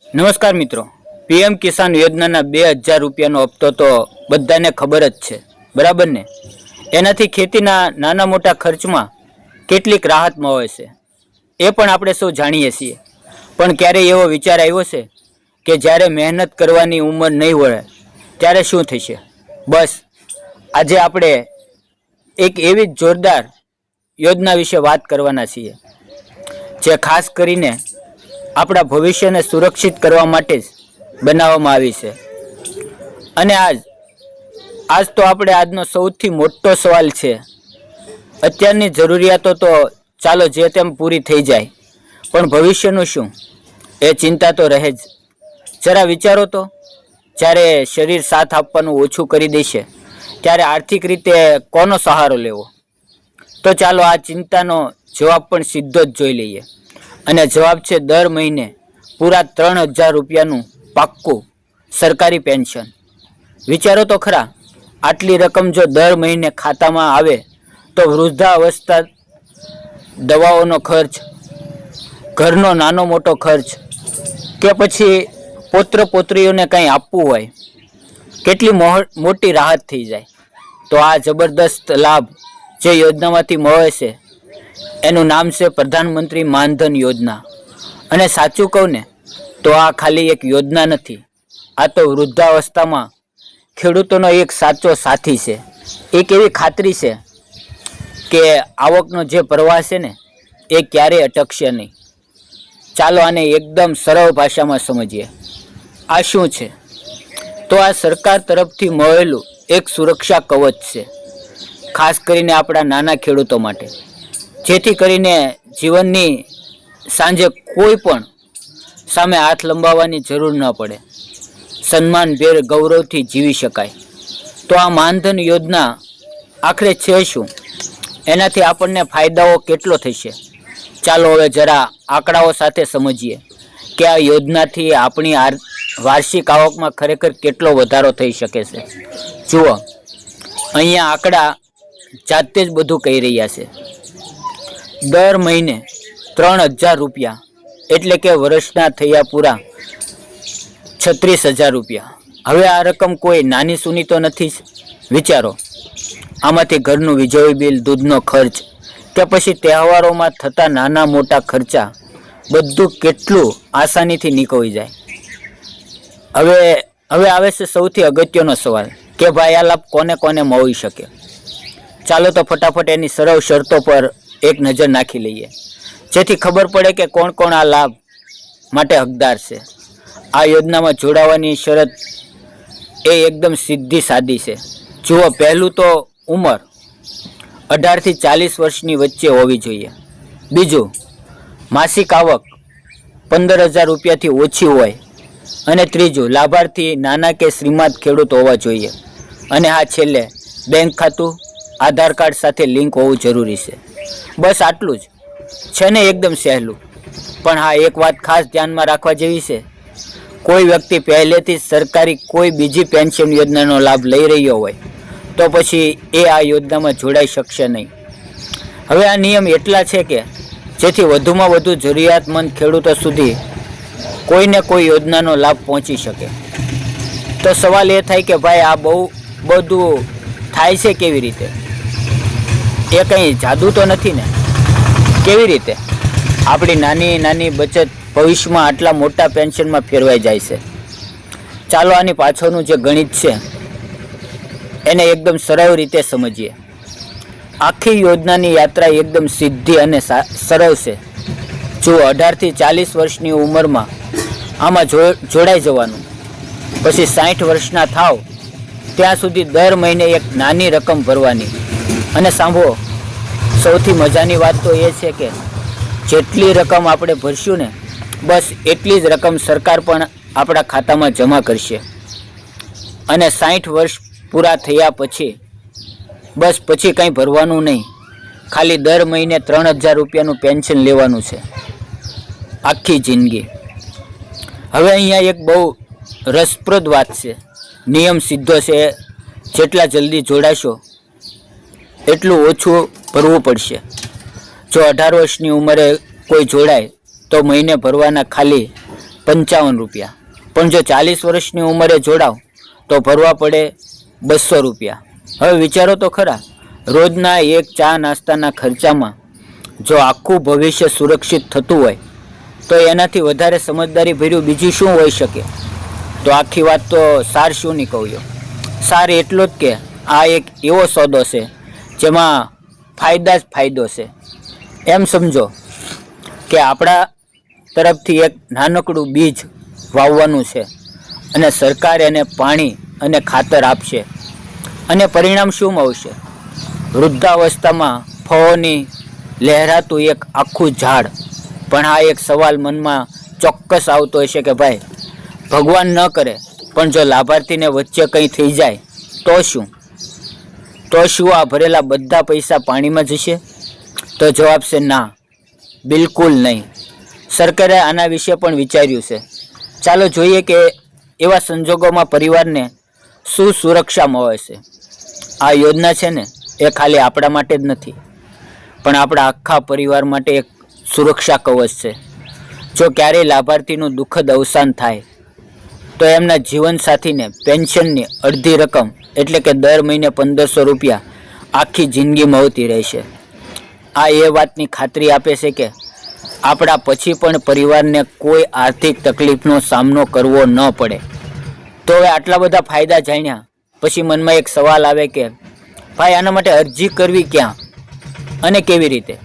નમસ્કાર મિત્રો, પીએમ કિસાન યોજનાના 2000 રૂપિયાનો હપ્તો તો બધાને ખબર જ છે, બરાબર ને? એનાથી ખેતીના નાના મોટા ખર્ચમાં કેટલીક રાહત મળે છે એ પણ આપણે સૌ જાણીએ છીએ. પણ ક્યારેય એવો વિચાર આવ્યો છે કે જ્યારે મહેનત કરવાની ઉંમર નહીં વળે ત્યારે શું થશે? બસ આજે આપણે એક એવી જ જોરદાર યોજના વિશે વાત કરવાના છીએ જે ખાસ કરીને આપણા ભવિષ્યને સુરક્ષિત કરવા માટે જ બનાવવામાં આવી છે. અને આજ તો આપણે આજનો સૌથી મોટો સવાલ છે, અત્યારની જરૂરિયાતો તો ચાલો જે તેમ પૂરી થઈ જાય, પણ ભવિષ્યનું શું? એ ચિંતા તો રહે જ. જરા વિચારો તો, જ્યારે શરીર સાથ આપવાનું ઓછું કરી દેશે ત્યારે આર્થિક રીતે કોનો સહારો લેવો? તો ચાલો આ ચિંતાનો જવાબ પણ સીધો જ જોઈ લઈએ. અને જવાબ છે દર મહિને પૂરા 3000 રૂપિયાનું પાક્કું સરકારી પેન્શન. વિચારો તો ખરા, આટલી રકમ જો દર મહિને ખાતામાં આવે તો વૃદ્ધાવસ્થા, દવાઓનો ખર્ચ, ઘરનો નાનો મોટો ખર્ચ કે પછી પુત્ર પુત્રીઓને કંઈ આપવું હોય, કેટલી મોટી રાહત થઈ જાય. તો આ જબરદસ્ત લાભ જે યોજનામાંથી મળે છે એનું નામ છે પ્રધાનમંત્રી માનધન યોજના. અને સાચું કહું ને તો આ ખાલી એક યોજના નથી, આ તો વૃદ્ધાવસ્થામાં ખેડૂતોનો એક સાચો સાથી છે. એક એવી ખાતરી છે કે આવકનો જે પ્રવાહ છે ને એ ક્યારેય અટકશે નહીં. ચાલો આને એકદમ સરળ ભાષામાં સમજીએ. આ શું છે? તો આ સરકાર તરફથી મળેલું એક સુરક્ષા કવચ છે, ખાસ કરીને આપણા નાના ખેડૂતો માટે, જેથી કરીને જીવનની સાંજે કોઈ પણ સામે હાથ લંબાવવાની જરૂર ન પડે, સન્માનભેર ગૌરવથી જીવી શકાય. તો આ માનધન યોજના આખરે છે શું? એનાથી આપણને ફાયદાઓ કેટલો થશે? ચાલો હવે જરા આંકડાઓ સાથે સમજીએ કે આ યોજનાથી આપણી વાર્ષિક આવકમાં ખરેખર કેટલો વધારો થઈ શકે છે. જુઓ, અહીંયા આંકડા જાતે જ બધું કહી રહ્યા છે. દર મહિને 3000 રૂપિયા એટલે કે વર્ષના થયા પૂરા 36000 રૂપિયા. હવે આ રકમ કોઈ નાની સૂની તો નથી જ. વિચારો, આમાંથી ઘરનું વીજળી બિલ, દૂધનો ખર્ચ કે પછી તહેવારોમાં થતા નાના મોટા ખર્ચા બધું કેટલું આસાનીથી નીકળી જાય. હવે આવે છે સૌથી અગત્યનો સવાલ કે ભાઈ આ લાભ કોને કોને મળી શકે? ચાલો તો ફટાફટ એની સરળ શરતો પર એક નજર નાખી લઈએ, જેથી ખબર પડે કે કોણ કોણ આ લાભ માટે હકદાર છે. આ યોજનામાં જોડાવાની શરત એ એકદમ સીધી સાદી છે. જુઓ, પહેલું તો ઉંમર 18 થી 40 વર્ષની વચ્ચે હોવી જોઈએ. બીજું, માસિક આવક 15000 રૂપિયાથી ઓછી હોય. અને ત્રીજું, લાભાર્થી નાના કે શ્રીમંત ખેડૂત હોવા જોઈએ. અને હા, છેલ્લે બેંક ખાતું આધાર કાર્ડ સાથે લિંક હોવું જરૂરી છે. બસ આટલું જ છે ને, એકદમ સહેલું. પણ હા, એક વાત ખાસ ધ્યાનમાં રાખવા જેવી છે, કોઈ વ્યક્તિ પહેલેથી જ સરકારી કોઈ બીજી પેન્શન યોજનાનો લાભ લઈ રહ્યો હોય તો પછી એ આ યોજનામાં જોડાઈ શકશે નહીં. હવે આ નિયમ એટલા છે કે જેથી વધુમાં વધુ જરૂરિયાતમંદ ખેડૂતો સુધી કોઈને કોઈ યોજનાનો લાભ પહોંચી શકે. તો સવાલ એ થાય કે ભાઈ આ બહુ બધું થાય છે કેવી રીતે? એ કંઈ જાદુ તો નથી ને? કેવી રીતે આપણી નાની નાની બચત ભવિષ્યમાં આટલા મોટા પેન્શનમાં ફેરવાઈ જાય છે? ચાલો આની પાછળનું જે ગણિત છે એને એકદમ સરળ રીતે સમજીએ. આખી યોજનાની યાત્રા એકદમ સીધી અને સરળ છે. જો 18 થી 40 વર્ષની ઉંમરમાં આમાં જોડાઈ જવાનું, પછી 60 વર્ષના થાવ ત્યાં સુધી દર મહિને એક નાની રકમ ભરવાની. અને સાંભળો, સૌથી મજાની વાત તો એ છે કે જેટલી રકમ આપણે ભરશું ને બસ એટલી જ રકમ સરકાર પણ આપણા ખાતામાં જમા કરશે. અને 60 વર્ષ પૂરા થયા પછી બસ પછી કંઈ ભરવાનું નહીં, ખાલી દર મહિને 3000 રૂપિયાનું પેન્શન લેવાનું છે આખી જિંદગી. હવે અહીંયા એક બહુ રસપ્રદ વાત છે. નિયમ સીધો છે, જેટલા જલ્દી જોડાશો એટલું ઓછું ભરવું પડશે. જો 18 વર્ષની ઉંમરે કોઈ જોડાય તો મહિને ભરવાના ખાલી ₹55, પણ જો 40 વર્ષની ઉંમરે જોડાવ તો ભરવા પડે ₹200. હવે વિચારો તો ખરા, રોજના એક ચા નાસ્તાના ખર્ચામાં જો આખું ભવિષ્ય સુરક્ષિત થતું હોય તો એનાથી વધારે સમજદારી ભર્યું બીજું શું હોઈ શકે? તો આખી વાત તો સાર શું નીકળ્યો? સાર એટલો જ કે આ એક એવો સોદો છે જેમાં ફાયદા જ ફાયદો છે. એમ સમજો કે આપણા તરફથી એક નાનકડું બીજ વાવવાનું છે અને સરકાર એને પાણી અને ખાતર આપશે અને પરિણામ શું મળશે? વૃદ્ધાવસ્થામાં ફળોની લહેરાતું એક આખું ઝાડ. પણ આ એક સવાલ મનમાં ચોક્કસ આવતો હશે કે ભાઈ, ભગવાન ન કરે પણ જો લાભાર્થીને વચ્ચે કંઈ થઈ જાય તો શું? આ ભરેલા બધા પૈસા પાણીમાં જશે? તો જવાબ છે ના, બિલકુલ નહીં. સરકારે આના વિશે પણ વિચાર્યું છે. ચાલો જોઈએ કે એવા સંજોગોમાં પરિવારને શું સુરક્ષા મળે છે. આ યોજના છે ને, એ ખાલી આપણા માટે જ નથી, પણ આપણા આખા પરિવાર માટે એક સુરક્ષા કવચ છે. જો ક્યારેય લાભાર્થીનું દુઃખદ અવસાન થાય તો એમના જીવનસાથીને પેન્શનની અડધી રકમ એટલે કે દર મહિને ₹1500 આખી જિંદગી મળતી રહેશે. આ એ વાતની ખાતરી આપે છે કે આપણા પછી પણ પરિવારને કોઈ આર્થિક તકલીફનો સામનો કરવો ન પડે. તો હવે આટલા બધા ફાયદા જાણ્યા પછી મનમાં એક સવાલ આવે કે ભાઈ, આના માટે અરજી કરવી ક્યાં અને કેવી રીતે?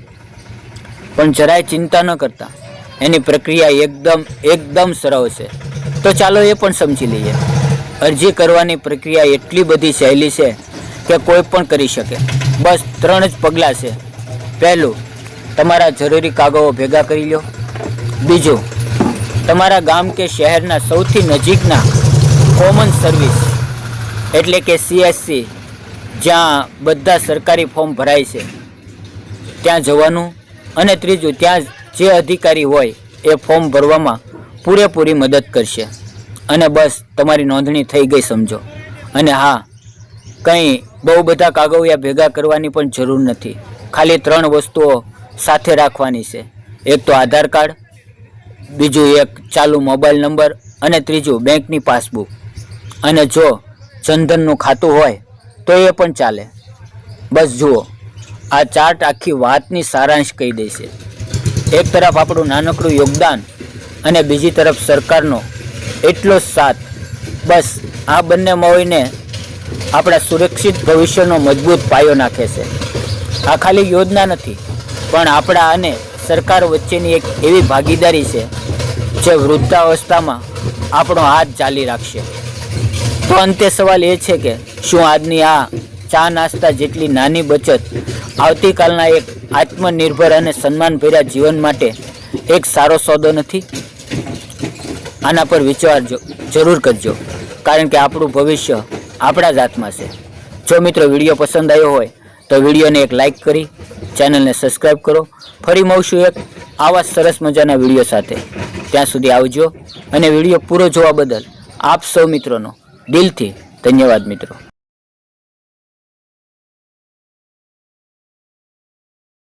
પણ જરાય ચિંતા ન કરતા, એની પ્રક્રિયા એકદમ સરળ છે. તો ચાલો એ પણ સમજી લઈએ. અરજી કરવાની પ્રક્રિયા એટલી બધી સહેલી છે કે કોઈ પણ કરી શકે. બસ 3 જ પગલાં છે. પહેલું, તમારા જરૂરી કાગળો ભેગા કરી લો. બીજું, તમારા ગામ કે શહેરના સૌથી નજીકના કોમન સર્વિસ એટલે કે CSC, જ્યાં બધા સરકારી ફોર્મ ભરાય છે, ત્યાં જવાનું. અને ત્રીજું, ત્યાં જે અધિકારી હોય એ ફોર્મ ભરવામાં પૂરેપૂરી મદદ કરશે. અને બસ તમારી નોંધણી થઈ ગઈ સમજો. અને હા, કંઈ બહુ બધા કાગળિયા ભેગા કરવાની પણ જરૂર નથી. ખાલી 3 વસ્તુઓ સાથે રાખવાની છે. એક તો આધાર કાર્ડ, બીજું એક ચાલુ મોબાઈલ નંબર અને ત્રીજું બેંકની પાસબુક. અને જો જનધનનું ખાતું હોય તો એ પણ ચાલે. બસ જુઓ, આ ચાર્ટ આખી વાતની સારાંશ કહી દેશે. એક તરફ આપણું નાનકડું યોગદાન અને બીજી તરફ સરકારનો એટલો જ સાથ. બસ આ બંને મળીને આપણા સુરક્ષિત ભવિષ્યનો મજબૂત પાયો નાખે છે. આ ખાલી યોજના નથી, પણ આપણા અને સરકાર વચ્ચેની એક એવી ભાગીદારી છે જે વૃદ્ધાવસ્થામાં આપણો હાથ ચાલી રાખશે. તો અંતે સવાલ એ છે કે શું આજની આ ચા નાસ્તા જેટલી નાની બચત આવતીકાલના એક આત્મનિર્ભર અને સન્માનભર્યા જીવન માટે એક સારો સોદો નથી? આના પર વિચાર જરૂર કરજો, કારણ કે આપણું ભવિષ્ય આપણા જ હાથમાં છે. જો મિત્રો વિડીયો પસંદ આવ્યો હોય તો વિડીયોને એક લાઇક કરી ચેનલને સબસ્ક્રાઈબ કરો. ફરી મળશું એક આવા સરસ મજાના વિડીયો સાથે. ત્યાં સુધી આવજો અને વિડીયો પૂરો જોવા બદલ આપ સૌ મિત્રોનો દિલથી ધન્યવાદ મિત્રો.